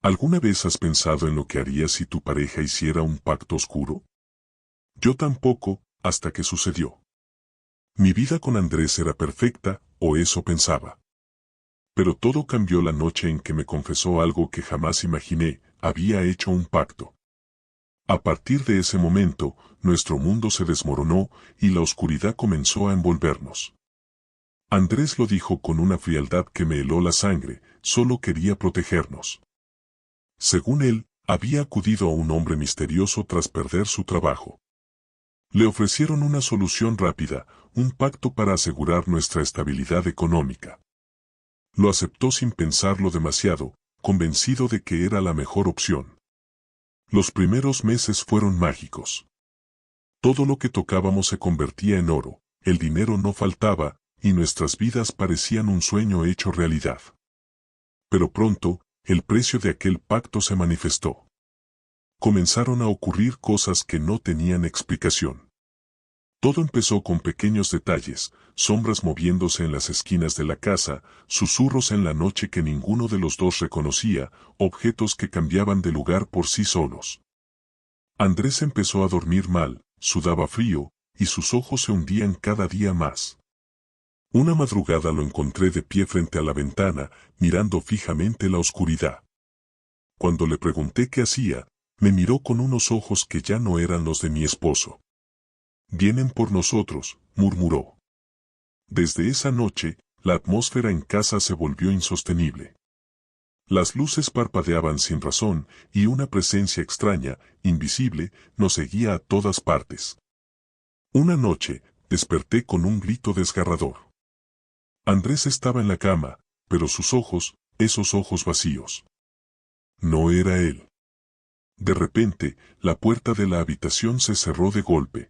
¿Alguna vez has pensado en lo que harías si tu pareja hiciera un pacto oscuro? Yo tampoco, hasta que sucedió. Mi vida con Andrés era perfecta, o eso pensaba. Pero todo cambió la noche en que me confesó algo que jamás imaginé: había hecho un pacto. A partir de ese momento, nuestro mundo se desmoronó y la oscuridad comenzó a envolvernos. Andrés lo dijo con una frialdad que me heló la sangre: solo quería protegernos. Según él, había acudido a un hombre misterioso tras perder su trabajo. Le ofrecieron una solución rápida, un pacto para asegurar nuestra estabilidad económica. Lo aceptó sin pensarlo demasiado, convencido de que era la mejor opción. Los primeros meses fueron mágicos. Todo lo que tocábamos se convertía en oro, el dinero no faltaba, y nuestras vidas parecían un sueño hecho realidad. Pero pronto, el precio de aquel pacto se manifestó. Comenzaron a ocurrir cosas que no tenían explicación. Todo empezó con pequeños detalles: sombras moviéndose en las esquinas de la casa, susurros en la noche que ninguno de los dos reconocía, objetos que cambiaban de lugar por sí solos. Andrés empezó a dormir mal, sudaba frío, y sus ojos se hundían cada día más. Una madrugada lo encontré de pie frente a la ventana, mirando fijamente la oscuridad. Cuando le pregunté qué hacía, me miró con unos ojos que ya no eran los de mi esposo. «Vienen por nosotros», murmuró. Desde esa noche, la atmósfera en casa se volvió insostenible. Las luces parpadeaban sin razón, y una presencia extraña, invisible, nos seguía a todas partes. Una noche, desperté con un grito desgarrador. Andrés estaba en la cama, pero sus ojos, esos ojos vacíos. No era él. De repente, la puerta de la habitación se cerró de golpe.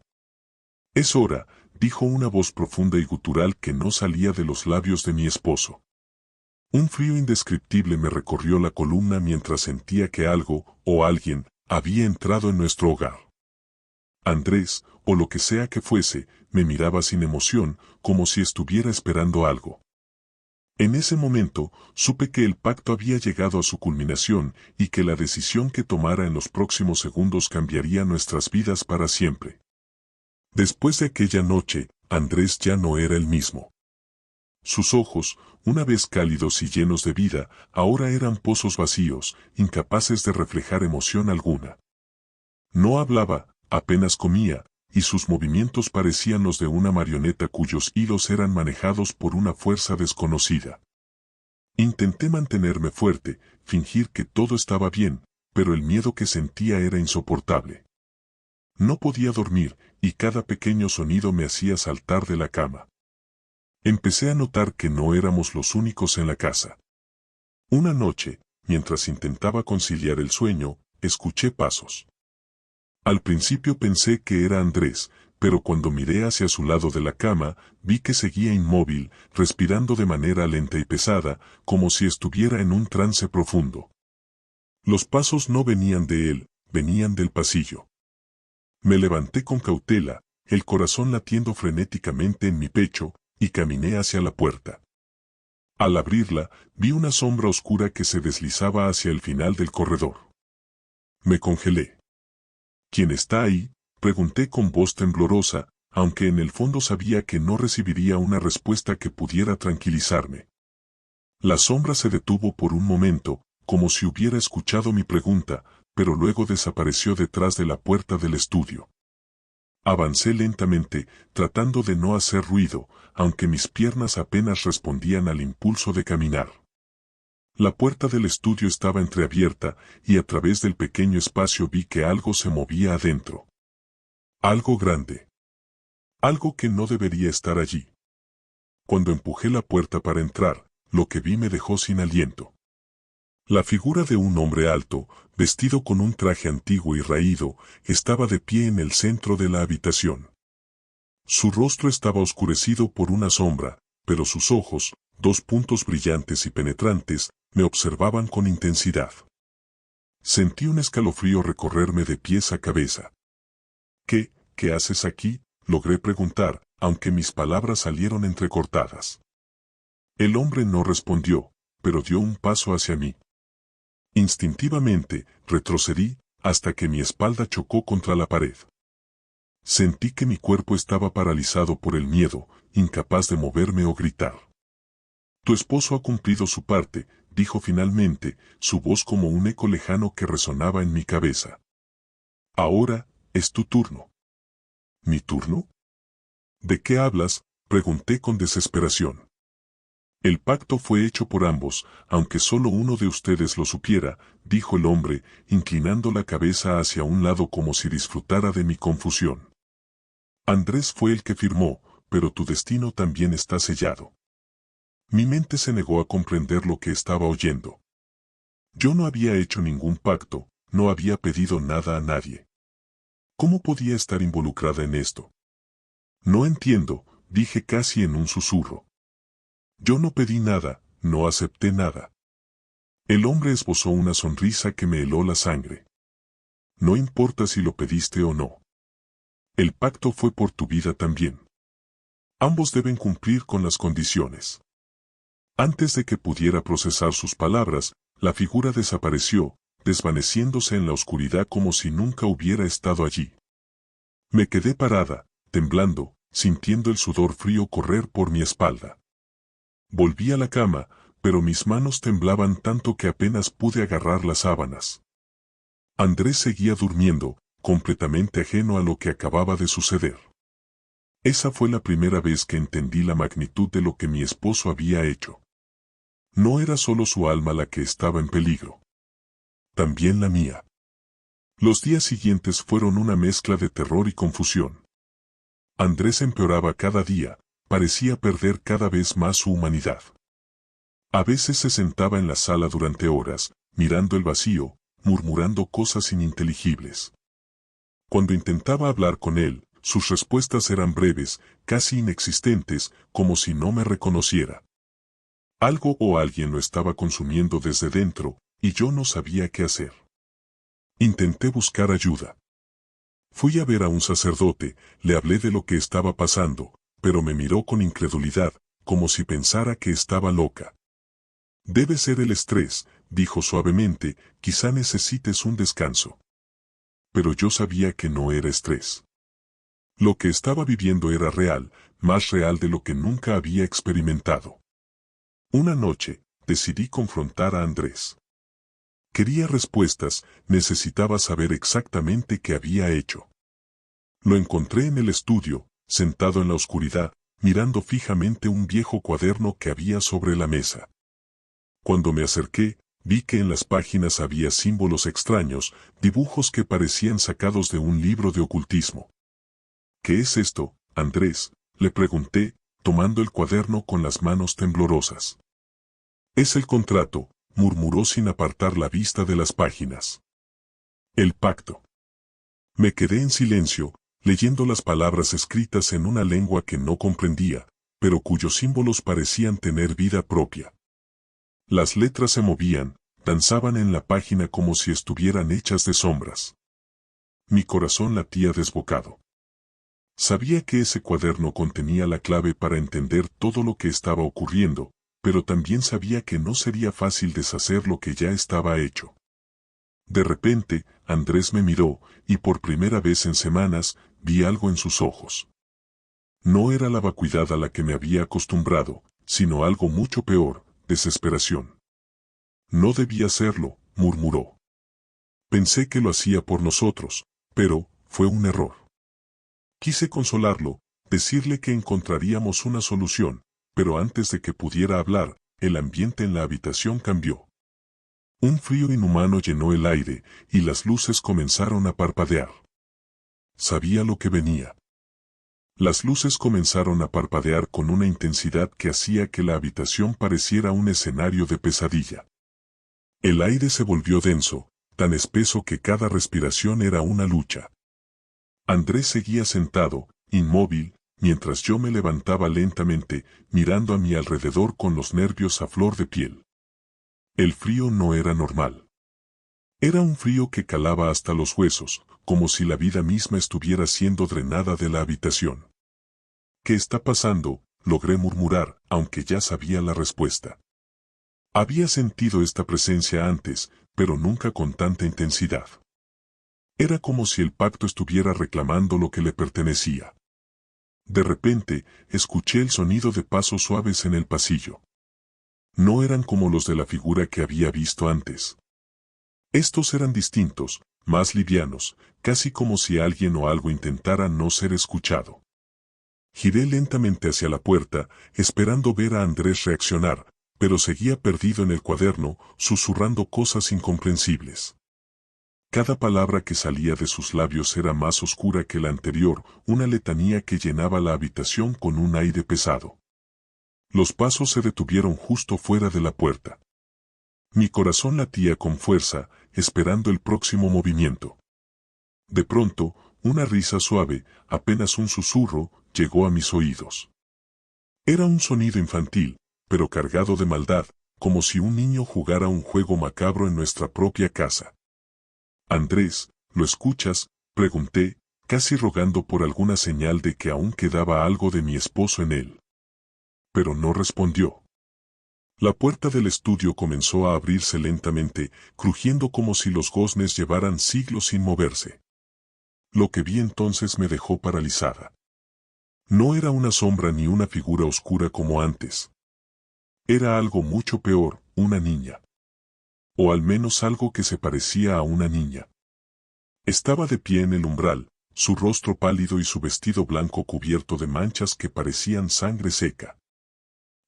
«Es hora», dijo una voz profunda y gutural que no salía de los labios de mi esposo. Un frío indescriptible me recorrió la columna mientras sentía que algo, o alguien, había entrado en nuestro hogar. Andrés, o lo que sea que fuese, me miraba sin emoción, como si estuviera esperando algo. En ese momento, supe que el pacto había llegado a su culminación y que la decisión que tomara en los próximos segundos cambiaría nuestras vidas para siempre. Después de aquella noche, Andrés ya no era el mismo. Sus ojos, una vez cálidos y llenos de vida, ahora eran pozos vacíos, incapaces de reflejar emoción alguna. No hablaba, apenas comía, y sus movimientos parecían los de una marioneta cuyos hilos eran manejados por una fuerza desconocida. Intenté mantenerme fuerte, fingir que todo estaba bien, pero el miedo que sentía era insoportable. No podía dormir, y cada pequeño sonido me hacía saltar de la cama. Empecé a notar que no éramos los únicos en la casa. Una noche, mientras intentaba conciliar el sueño, escuché pasos. Al principio pensé que era Andrés, pero cuando miré hacia su lado de la cama, vi que seguía inmóvil, respirando de manera lenta y pesada, como si estuviera en un trance profundo. Los pasos no venían de él, venían del pasillo. Me levanté con cautela, el corazón latiendo frenéticamente en mi pecho, y caminé hacia la puerta. Al abrirla, vi una sombra oscura que se deslizaba hacia el final del corredor. Me congelé. «¿Quién está ahí?», pregunté con voz temblorosa, aunque en el fondo sabía que no recibiría una respuesta que pudiera tranquilizarme. La sombra se detuvo por un momento, como si hubiera escuchado mi pregunta, pero luego desapareció detrás de la puerta del estudio. Avancé lentamente, tratando de no hacer ruido, aunque mis piernas apenas respondían al impulso de caminar. La puerta del estudio estaba entreabierta, y a través del pequeño espacio vi que algo se movía adentro. Algo grande. Algo que no debería estar allí. Cuando empujé la puerta para entrar, lo que vi me dejó sin aliento. La figura de un hombre alto, vestido con un traje antiguo y raído, estaba de pie en el centro de la habitación. Su rostro estaba oscurecido por una sombra, pero sus ojos, dos puntos brillantes y penetrantes, me observaban con intensidad. Sentí un escalofrío recorrerme de pies a cabeza. ¿Qué haces aquí?, logré preguntar, aunque mis palabras salieron entrecortadas. El hombre no respondió, pero dio un paso hacia mí. Instintivamente, retrocedí, hasta que mi espalda chocó contra la pared. Sentí que mi cuerpo estaba paralizado por el miedo, incapaz de moverme o gritar. Tu esposo ha cumplido su parte, dijo finalmente, su voz como un eco lejano que resonaba en mi cabeza. Ahora, es tu turno. ¿Mi turno? ¿De qué hablas?, pregunté con desesperación. El pacto fue hecho por ambos, aunque solo uno de ustedes lo supiera, dijo el hombre, inclinando la cabeza hacia un lado como si disfrutara de mi confusión. Andrés fue el que firmó, pero tu destino también está sellado. Mi mente se negó a comprender lo que estaba oyendo. Yo no había hecho ningún pacto, no había pedido nada a nadie. ¿Cómo podía estar involucrada en esto? No entiendo, dije casi en un susurro. Yo no pedí nada, no acepté nada. El hombre esbozó una sonrisa que me heló la sangre. No importa si lo pediste o no. El pacto fue por tu vida también. Ambos deben cumplir con las condiciones. Antes de que pudiera procesar sus palabras, la figura desapareció, desvaneciéndose en la oscuridad como si nunca hubiera estado allí. Me quedé parada, temblando, sintiendo el sudor frío correr por mi espalda. Volví a la cama, pero mis manos temblaban tanto que apenas pude agarrar las sábanas. Andrés seguía durmiendo, completamente ajeno a lo que acababa de suceder. Esa fue la primera vez que entendí la magnitud de lo que mi esposo había hecho. No era solo su alma la que estaba en peligro. También la mía. Los días siguientes fueron una mezcla de terror y confusión. Andrés empeoraba cada día, parecía perder cada vez más su humanidad. A veces se sentaba en la sala durante horas, mirando el vacío, murmurando cosas ininteligibles. Cuando intentaba hablar con él, sus respuestas eran breves, casi inexistentes, como si no me reconociera. Algo o alguien lo estaba consumiendo desde dentro, y yo no sabía qué hacer. Intenté buscar ayuda. Fui a ver a un sacerdote, le hablé de lo que estaba pasando, pero me miró con incredulidad, como si pensara que estaba loca. Debe ser el estrés, dijo suavemente, quizá necesites un descanso. Pero yo sabía que no era estrés. Lo que estaba viviendo era real, más real de lo que nunca había experimentado. Una noche, decidí confrontar a Andrés. Quería respuestas, necesitaba saber exactamente qué había hecho. Lo encontré en el estudio, sentado en la oscuridad, mirando fijamente un viejo cuaderno que había sobre la mesa. Cuando me acerqué, vi que en las páginas había símbolos extraños, dibujos que parecían sacados de un libro de ocultismo. ¿Qué es esto, Andrés?, le pregunté, tomando el cuaderno con las manos temblorosas. Es el contrato, murmuró sin apartar la vista de las páginas. El pacto. Me quedé en silencio, leyendo las palabras escritas en una lengua que no comprendía, pero cuyos símbolos parecían tener vida propia. Las letras se movían, danzaban en la página como si estuvieran hechas de sombras. Mi corazón latía desbocado. Sabía que ese cuaderno contenía la clave para entender todo lo que estaba ocurriendo, pero también sabía que no sería fácil deshacer lo que ya estaba hecho. De repente, Andrés me miró, y por primera vez en semanas, vi algo en sus ojos. No era la vacuidad a la que me había acostumbrado, sino algo mucho peor, desesperación. No debía hacerlo, murmuró. Pensé que lo hacía por nosotros, pero fue un error. Quise consolarlo, decirle que encontraríamos una solución, pero antes de que pudiera hablar, el ambiente en la habitación cambió. Un frío inhumano llenó el aire, y las luces comenzaron a parpadear. Sabía lo que venía. Las luces comenzaron a parpadear con una intensidad que hacía que la habitación pareciera un escenario de pesadilla. El aire se volvió denso, tan espeso que cada respiración era una lucha. Andrés seguía sentado, inmóvil, mientras yo me levantaba lentamente, mirando a mi alrededor con los nervios a flor de piel. El frío no era normal. Era un frío que calaba hasta los huesos, como si la vida misma estuviera siendo drenada de la habitación. ¿Qué está pasando?, logré murmurar, aunque ya sabía la respuesta. Había sentido esta presencia antes, pero nunca con tanta intensidad. Era como si el pacto estuviera reclamando lo que le pertenecía. De repente, escuché el sonido de pasos suaves en el pasillo. No eran como los de la figura que había visto antes. Estos eran distintos, más livianos, casi como si alguien o algo intentara no ser escuchado. Giré lentamente hacia la puerta, esperando ver a Andrés reaccionar, pero seguía perdido en el cuaderno, susurrando cosas incomprensibles. Cada palabra que salía de sus labios era más oscura que la anterior, una letanía que llenaba la habitación con un aire pesado. Los pasos se detuvieron justo fuera de la puerta. Mi corazón latía con fuerza, esperando el próximo movimiento. De pronto, una risa suave, apenas un susurro, llegó a mis oídos. Era un sonido infantil, pero cargado de maldad, como si un niño jugara un juego macabro en nuestra propia casa. Andrés, ¿lo escuchas?, pregunté, casi rogando por alguna señal de que aún quedaba algo de mi esposo en él. Pero no respondió. La puerta del estudio comenzó a abrirse lentamente, crujiendo como si los goznes llevaran siglos sin moverse. Lo que vi entonces me dejó paralizada. No era una sombra ni una figura oscura como antes. Era algo mucho peor, una niña. O al menos algo que se parecía a una niña. Estaba de pie en el umbral, su rostro pálido y su vestido blanco cubierto de manchas que parecían sangre seca.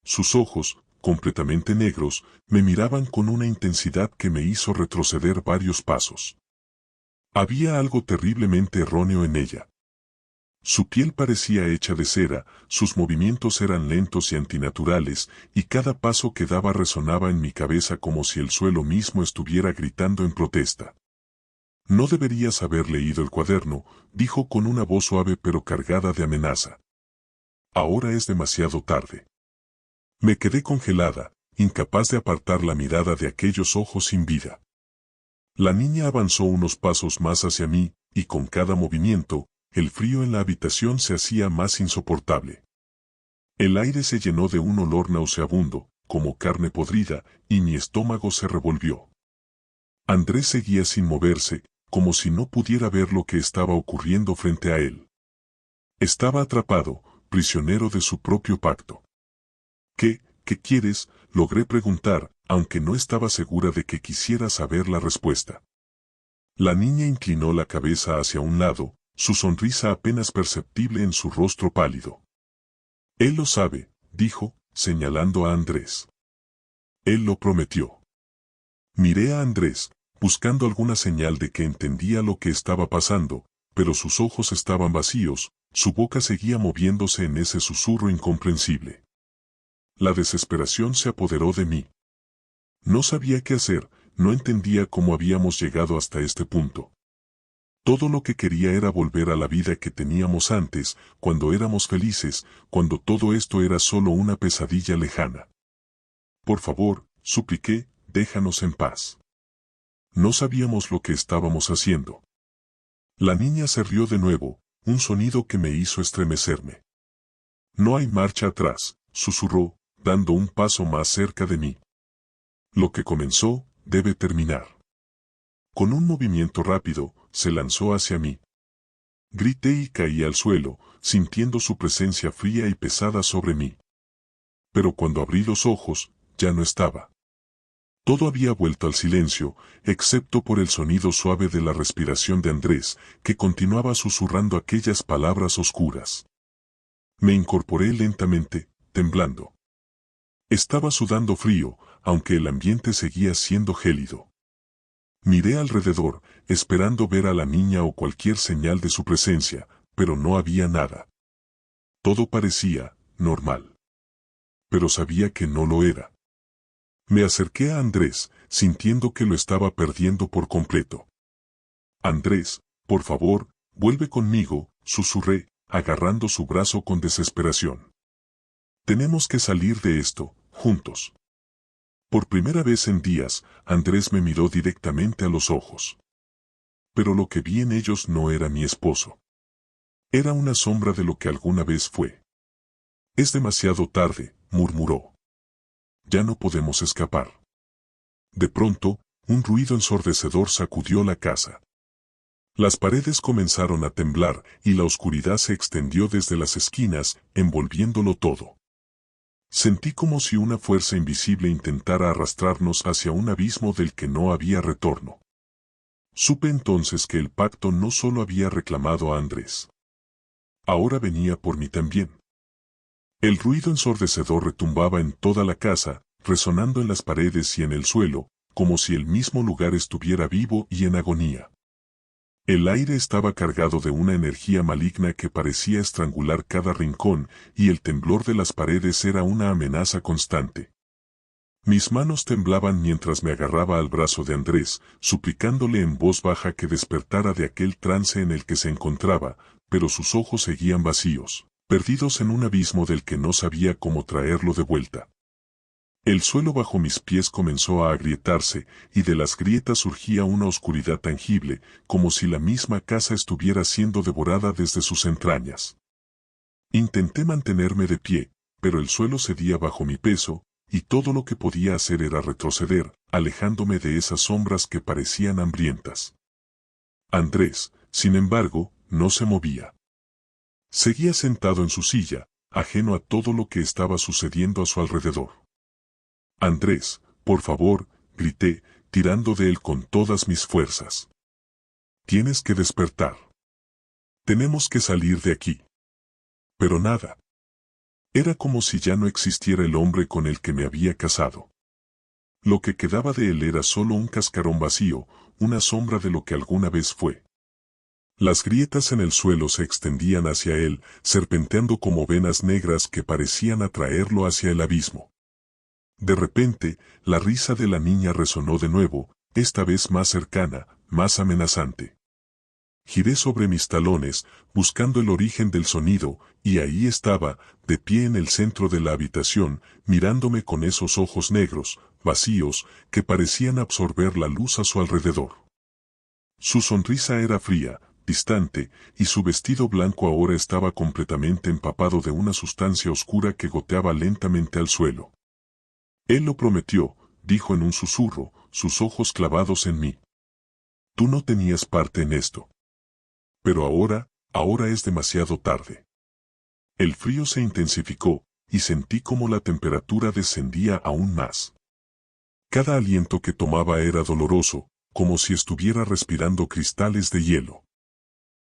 Sus ojos, completamente negros, me miraban con una intensidad que me hizo retroceder varios pasos. Había algo terriblemente erróneo en ella. Su piel parecía hecha de cera, sus movimientos eran lentos y antinaturales, y cada paso que daba resonaba en mi cabeza como si el suelo mismo estuviera gritando en protesta. No deberías haber leído el cuaderno, dijo con una voz suave pero cargada de amenaza. Ahora es demasiado tarde. Me quedé congelada, incapaz de apartar la mirada de aquellos ojos sin vida. La niña avanzó unos pasos más hacia mí, y con cada movimiento, el frío en la habitación se hacía más insoportable. El aire se llenó de un olor nauseabundo, como carne podrida, y mi estómago se revolvió. Andrés seguía sin moverse, como si no pudiera ver lo que estaba ocurriendo frente a él. Estaba atrapado, prisionero de su propio pacto. ¿Qué quieres?, logré preguntar, aunque no estaba segura de que quisiera saber la respuesta. La niña inclinó la cabeza hacia un lado, su sonrisa apenas perceptible en su rostro pálido. Él lo sabe, dijo, señalando a Andrés. Él lo prometió. Miré a Andrés, buscando alguna señal de que entendía lo que estaba pasando, pero sus ojos estaban vacíos, su boca seguía moviéndose en ese susurro incomprensible. La desesperación se apoderó de mí. No sabía qué hacer, no entendía cómo habíamos llegado hasta este punto. Todo lo que quería era volver a la vida que teníamos antes, cuando éramos felices, cuando todo esto era solo una pesadilla lejana. Por favor, supliqué, déjanos en paz. No sabíamos lo que estábamos haciendo. La niña se rió de nuevo, un sonido que me hizo estremecerme. No hay marcha atrás, susurró, dando un paso más cerca de mí. Lo que comenzó, debe terminar. Con un movimiento rápido, se lanzó hacia mí. Grité y caí al suelo, sintiendo su presencia fría y pesada sobre mí. Pero cuando abrí los ojos, ya no estaba. Todo había vuelto al silencio, excepto por el sonido suave de la respiración de Andrés, que continuaba susurrando aquellas palabras oscuras. Me incorporé lentamente, temblando. Estaba sudando frío, aunque el ambiente seguía siendo gélido. Miré alrededor, esperando ver a la niña o cualquier señal de su presencia, pero no había nada. Todo parecía normal. Pero sabía que no lo era. Me acerqué a Andrés, sintiendo que lo estaba perdiendo por completo. Andrés, por favor, vuelve conmigo, susurré, agarrando su brazo con desesperación. Tenemos que salir de esto, juntos. Por primera vez en días, Andrés me miró directamente a los ojos. Pero lo que vi en ellos no era mi esposo. Era una sombra de lo que alguna vez fue. Es demasiado tarde, murmuró. Ya no podemos escapar. De pronto, un ruido ensordecedor sacudió la casa. Las paredes comenzaron a temblar y la oscuridad se extendió desde las esquinas, envolviéndolo todo. Sentí como si una fuerza invisible intentara arrastrarnos hacia un abismo del que no había retorno. Supe entonces que el pacto no solo había reclamado a Andrés. Ahora venía por mí también. El ruido ensordecedor retumbaba en toda la casa, resonando en las paredes y en el suelo, como si el mismo lugar estuviera vivo y en agonía. El aire estaba cargado de una energía maligna que parecía estrangular cada rincón, y el temblor de las paredes era una amenaza constante. Mis manos temblaban mientras me agarraba al brazo de Andrés, suplicándole en voz baja que despertara de aquel trance en el que se encontraba, pero sus ojos seguían vacíos, perdidos en un abismo del que no sabía cómo traerlo de vuelta. El suelo bajo mis pies comenzó a agrietarse, y de las grietas surgía una oscuridad tangible, como si la misma casa estuviera siendo devorada desde sus entrañas. Intenté mantenerme de pie, pero el suelo cedía bajo mi peso, y todo lo que podía hacer era retroceder, alejándome de esas sombras que parecían hambrientas. Andrés, sin embargo, no se movía. Seguía sentado en su silla, ajeno a todo lo que estaba sucediendo a su alrededor. Andrés, por favor, grité, tirando de él con todas mis fuerzas. Tienes que despertar. Tenemos que salir de aquí. Pero nada. Era como si ya no existiera el hombre con el que me había casado. Lo que quedaba de él era solo un cascarón vacío, una sombra de lo que alguna vez fue. Las grietas en el suelo se extendían hacia él, serpenteando como venas negras que parecían atraerlo hacia el abismo. De repente, la risa de la niña resonó de nuevo, esta vez más cercana, más amenazante. Giré sobre mis talones, buscando el origen del sonido, y ahí estaba, de pie en el centro de la habitación, mirándome con esos ojos negros, vacíos, que parecían absorber la luz a su alrededor. Su sonrisa era fría, distante, y su vestido blanco ahora estaba completamente empapado de una sustancia oscura que goteaba lentamente al suelo. Él lo prometió, dijo en un susurro, sus ojos clavados en mí. Tú no tenías parte en esto. Pero ahora es demasiado tarde. El frío se intensificó, y sentí como la temperatura descendía aún más. Cada aliento que tomaba era doloroso, como si estuviera respirando cristales de hielo.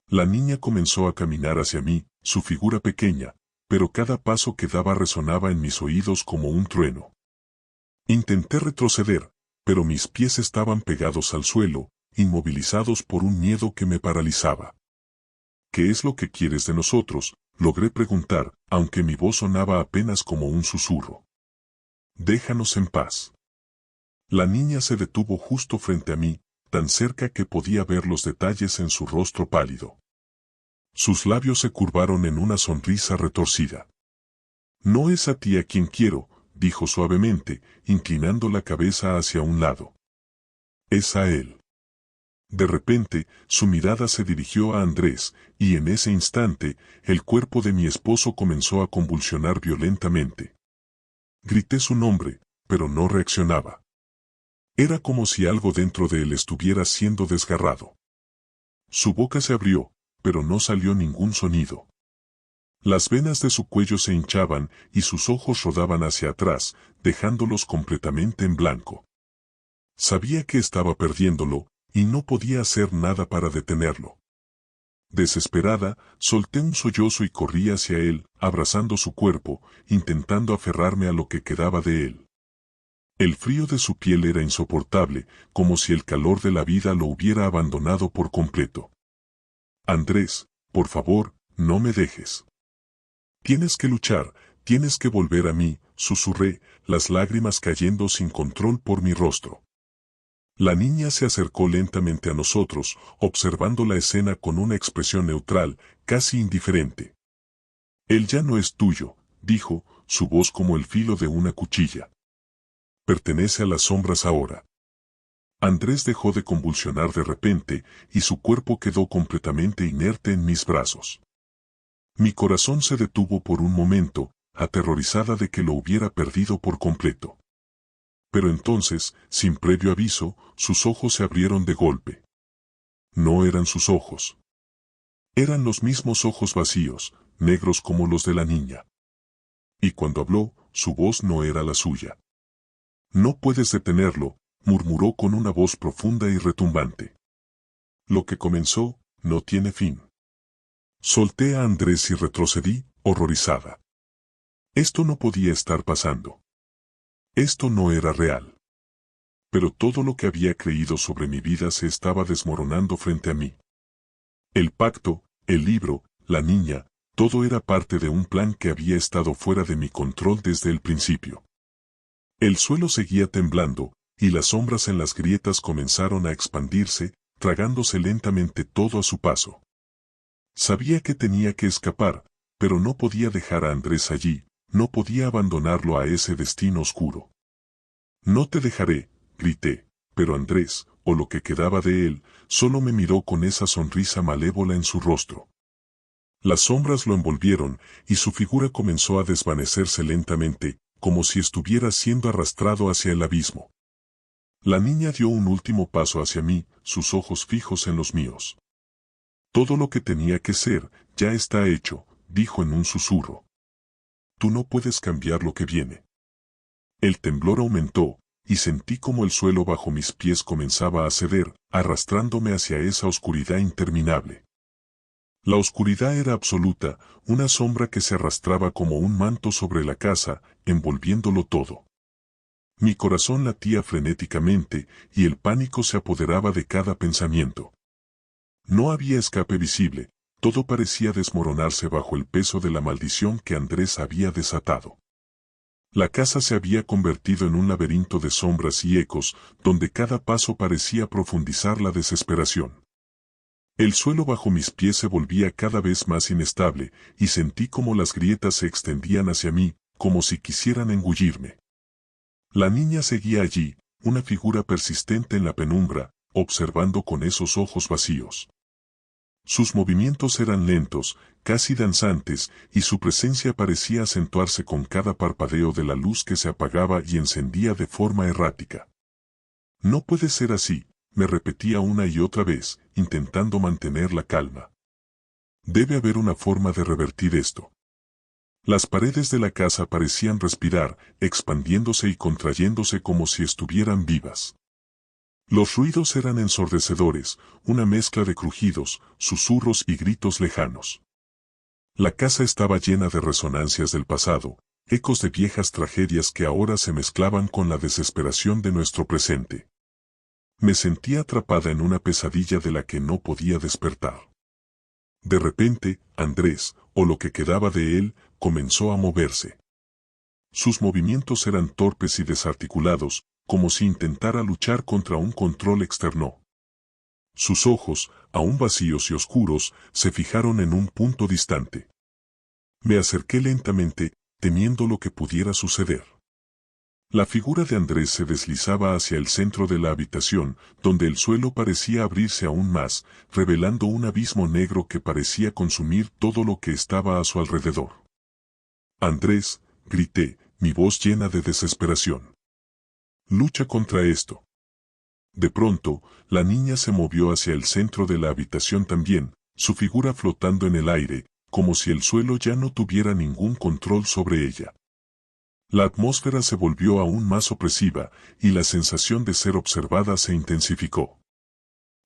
La niña comenzó a caminar hacia mí, su figura pequeña, pero cada paso que daba resonaba en mis oídos como un trueno. Intenté retroceder, pero mis pies estaban pegados al suelo, inmovilizados por un miedo que me paralizaba. ¿Qué es lo que quieres de nosotros?, logré preguntar, aunque mi voz sonaba apenas como un susurro. Déjanos en paz. La niña se detuvo justo frente a mí, tan cerca que podía ver los detalles en su rostro pálido. Sus labios se curvaron en una sonrisa retorcida. No es a ti a quien quiero, dijo suavemente, inclinando la cabeza hacia un lado. Es a él. De repente, su mirada se dirigió a Andrés, y en ese instante, el cuerpo de mi esposo comenzó a convulsionar violentamente. Grité su nombre, pero no reaccionaba. Era como si algo dentro de él estuviera siendo desgarrado. Su boca se abrió, pero no salió ningún sonido. Las venas de su cuello se hinchaban y sus ojos rodaban hacia atrás, dejándolos completamente en blanco. Sabía que estaba perdiéndolo, y no podía hacer nada para detenerlo. Desesperada, solté un sollozo y corrí hacia él, abrazando su cuerpo, intentando aferrarme a lo que quedaba de él. El frío de su piel era insoportable, como si el calor de la vida lo hubiera abandonado por completo. Andrés, por favor, no me dejes. Tienes que luchar, tienes que volver a mí, susurré, las lágrimas cayendo sin control por mi rostro. La niña se acercó lentamente a nosotros, observando la escena con una expresión neutral, casi indiferente. Él ya no es tuyo, dijo, su voz como el filo de una cuchilla. Pertenece a las sombras ahora. Andrés dejó de convulsionar de repente, y su cuerpo quedó completamente inerte en mis brazos. Mi corazón se detuvo por un momento, aterrorizada de que lo hubiera perdido por completo. Pero entonces, sin previo aviso, sus ojos se abrieron de golpe. No eran sus ojos. Eran los mismos ojos vacíos, negros como los de la niña. Y cuando habló, su voz no era la suya. No puedes detenerlo, murmuró con una voz profunda y retumbante. Lo que comenzó, no tiene fin. Solté a Andrés y retrocedí, horrorizada. Esto no podía estar pasando. Esto no era real. Pero todo lo que había creído sobre mi vida se estaba desmoronando frente a mí. El pacto, el libro, la niña, todo era parte de un plan que había estado fuera de mi control desde el principio. El suelo seguía temblando, y las sombras en las grietas comenzaron a expandirse, tragándose lentamente todo a su paso. Sabía que tenía que escapar, pero no podía dejar a Andrés allí, no podía abandonarlo a ese destino oscuro. No te dejaré, grité, pero Andrés, o lo que quedaba de él, solo me miró con esa sonrisa malévola en su rostro. Las sombras lo envolvieron, y su figura comenzó a desvanecerse lentamente, como si estuviera siendo arrastrado hacia el abismo. La niña dio un último paso hacia mí, sus ojos fijos en los míos. Todo lo que tenía que ser, ya está hecho, dijo en un susurro. Tú no puedes cambiar lo que viene. El temblor aumentó, y sentí como el suelo bajo mis pies comenzaba a ceder, arrastrándome hacia esa oscuridad interminable. La oscuridad era absoluta, una sombra que se arrastraba como un manto sobre la casa, envolviéndolo todo. Mi corazón latía frenéticamente, y el pánico se apoderaba de cada pensamiento. No había escape visible, todo parecía desmoronarse bajo el peso de la maldición que Andrés había desatado. La casa se había convertido en un laberinto de sombras y ecos, donde cada paso parecía profundizar la desesperación. El suelo bajo mis pies se volvía cada vez más inestable, y sentí como las grietas se extendían hacia mí, como si quisieran engullirme. La niña seguía allí, una figura persistente en la penumbra, observando con esos ojos vacíos. Sus movimientos eran lentos, casi danzantes, y su presencia parecía acentuarse con cada parpadeo de la luz que se apagaba y encendía de forma errática. No puede ser así, me repetía una y otra vez, intentando mantener la calma. Debe haber una forma de revertir esto. Las paredes de la casa parecían respirar, expandiéndose y contrayéndose como si estuvieran vivas. Los ruidos eran ensordecedores, una mezcla de crujidos, susurros y gritos lejanos. La casa estaba llena de resonancias del pasado, ecos de viejas tragedias que ahora se mezclaban con la desesperación de nuestro presente. Me sentía atrapada en una pesadilla de la que no podía despertar. De repente, Andrés, o lo que quedaba de él, comenzó a moverse. Sus movimientos eran torpes y desarticulados, como si intentara luchar contra un control externo. Sus ojos, aún vacíos y oscuros, se fijaron en un punto distante. Me acerqué lentamente, temiendo lo que pudiera suceder. La figura de Andrés se deslizaba hacia el centro de la habitación, donde el suelo parecía abrirse aún más, revelando un abismo negro que parecía consumir todo lo que estaba a su alrededor. Andrés, grité, mi voz llena de desesperación. Lucha contra esto. De pronto, la niña se movió hacia el centro de la habitación también, su figura flotando en el aire, como si el suelo ya no tuviera ningún control sobre ella. La atmósfera se volvió aún más opresiva, y la sensación de ser observada se intensificó.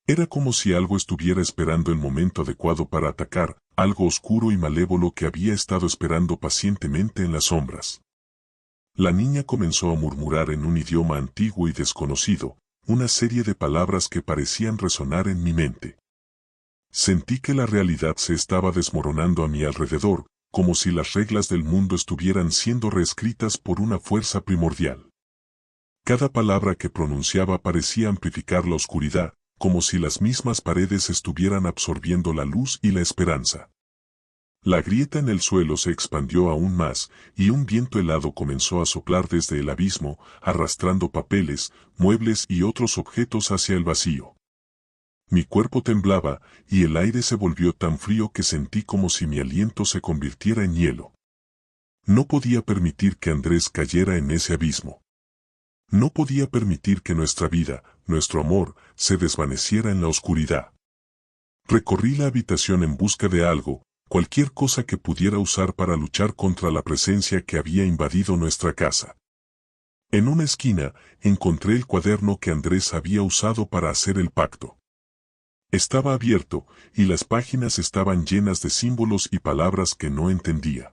Era como si algo estuviera esperando el momento adecuado para atacar, algo oscuro y malévolo que había estado esperando pacientemente en las sombras. La niña comenzó a murmurar en un idioma antiguo y desconocido, una serie de palabras que parecían resonar en mi mente. Sentí que la realidad se estaba desmoronando a mi alrededor, como si las reglas del mundo estuvieran siendo reescritas por una fuerza primordial. Cada palabra que pronunciaba parecía amplificar la oscuridad, como si las mismas paredes estuvieran absorbiendo la luz y la esperanza. La grieta en el suelo se expandió aún más, y un viento helado comenzó a soplar desde el abismo, arrastrando papeles, muebles y otros objetos hacia el vacío. Mi cuerpo temblaba, y el aire se volvió tan frío que sentí como si mi aliento se convirtiera en hielo. No podía permitir que Andrés cayera en ese abismo. No podía permitir que nuestra vida, nuestro amor, se desvaneciera en la oscuridad. Recorrí la habitación en busca de algo, cualquier cosa que pudiera usar para luchar contra la presencia que había invadido nuestra casa. En una esquina, encontré el cuaderno que Andrés había usado para hacer el pacto. Estaba abierto, y las páginas estaban llenas de símbolos y palabras que no entendía.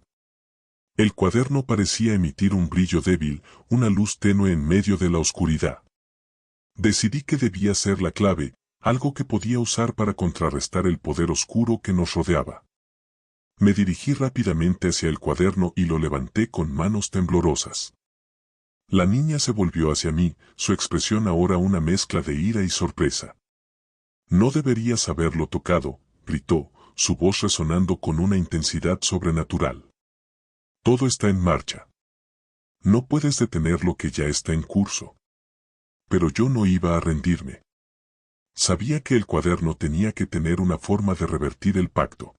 El cuaderno parecía emitir un brillo débil, una luz tenue en medio de la oscuridad. Decidí que debía ser la clave, algo que podía usar para contrarrestar el poder oscuro que nos rodeaba. Me dirigí rápidamente hacia el cuaderno y lo levanté con manos temblorosas. La niña se volvió hacia mí, su expresión ahora una mezcla de ira y sorpresa. «No deberías haberlo tocado», gritó, su voz resonando con una intensidad sobrenatural. «Todo está en marcha. No puedes detener lo que ya está en curso». Pero yo no iba a rendirme. Sabía que el cuaderno tenía que tener una forma de revertir el pacto.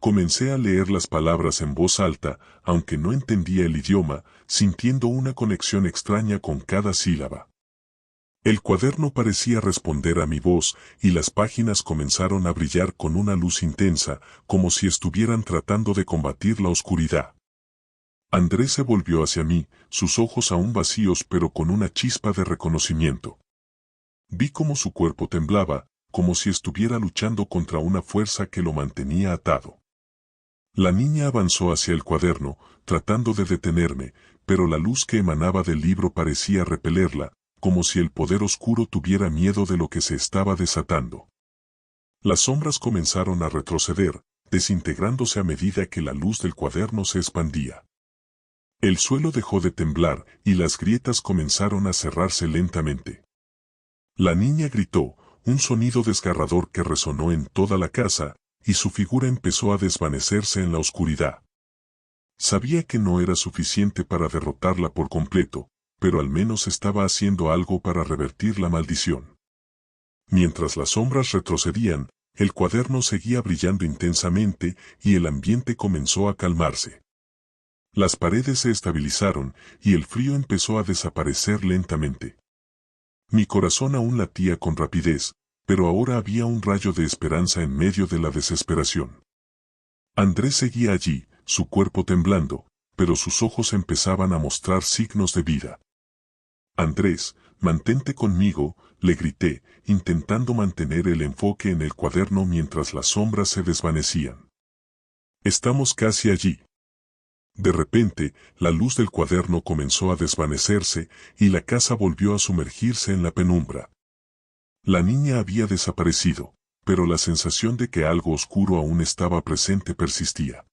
Comencé a leer las palabras en voz alta, aunque no entendía el idioma, sintiendo una conexión extraña con cada sílaba. El cuaderno parecía responder a mi voz, y las páginas comenzaron a brillar con una luz intensa, como si estuvieran tratando de combatir la oscuridad. Andrés se volvió hacia mí, sus ojos aún vacíos pero con una chispa de reconocimiento. Vi cómo su cuerpo temblaba, como si estuviera luchando contra una fuerza que lo mantenía atado. La niña avanzó hacia el cuaderno, tratando de detenerme, pero la luz que emanaba del libro parecía repelerla, como si el poder oscuro tuviera miedo de lo que se estaba desatando. Las sombras comenzaron a retroceder, desintegrándose a medida que la luz del cuaderno se expandía. El suelo dejó de temblar y las grietas comenzaron a cerrarse lentamente. La niña gritó, un sonido desgarrador que resonó en toda la casa, y su figura empezó a desvanecerse en la oscuridad. Sabía que no era suficiente para derrotarla por completo, pero al menos estaba haciendo algo para revertir la maldición. Mientras las sombras retrocedían, el cuaderno seguía brillando intensamente y el ambiente comenzó a calmarse. Las paredes se estabilizaron y el frío empezó a desaparecer lentamente. Mi corazón aún latía con rapidez, pero ahora había un rayo de esperanza en medio de la desesperación. Andrés seguía allí, su cuerpo temblando, pero sus ojos empezaban a mostrar signos de vida. «Andrés, mantente conmigo», le grité, intentando mantener el enfoque en el cuaderno mientras las sombras se desvanecían. «Estamos casi allí». De repente, la luz del cuaderno comenzó a desvanecerse y la casa volvió a sumergirse en la penumbra. La niña había desaparecido, pero la sensación de que algo oscuro aún estaba presente persistía.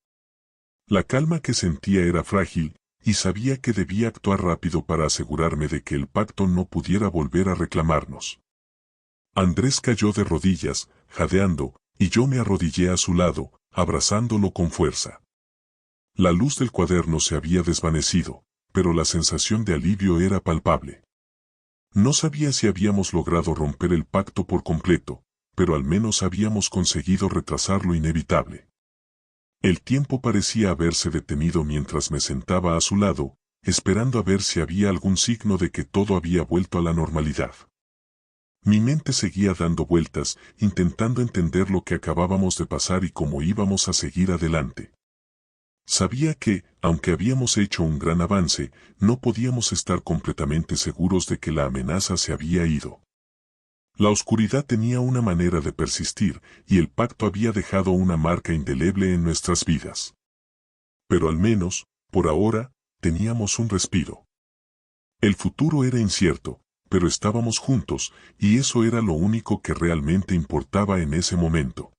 La calma que sentía era frágil, y sabía que debía actuar rápido para asegurarme de que el pacto no pudiera volver a reclamarnos. Andrés cayó de rodillas, jadeando, y yo me arrodillé a su lado, abrazándolo con fuerza. La luz del cuaderno se había desvanecido, pero la sensación de alivio era palpable. No sabía si habíamos logrado romper el pacto por completo, pero al menos habíamos conseguido retrasar lo inevitable. El tiempo parecía haberse detenido mientras me sentaba a su lado, esperando a ver si había algún signo de que todo había vuelto a la normalidad. Mi mente seguía dando vueltas, intentando entender lo que acabábamos de pasar y cómo íbamos a seguir adelante. Sabía que, aunque habíamos hecho un gran avance, no podíamos estar completamente seguros de que la amenaza se había ido. La oscuridad tenía una manera de persistir, y el pacto había dejado una marca indeleble en nuestras vidas. Pero al menos, por ahora, teníamos un respiro. El futuro era incierto, pero estábamos juntos, y eso era lo único que realmente importaba en ese momento.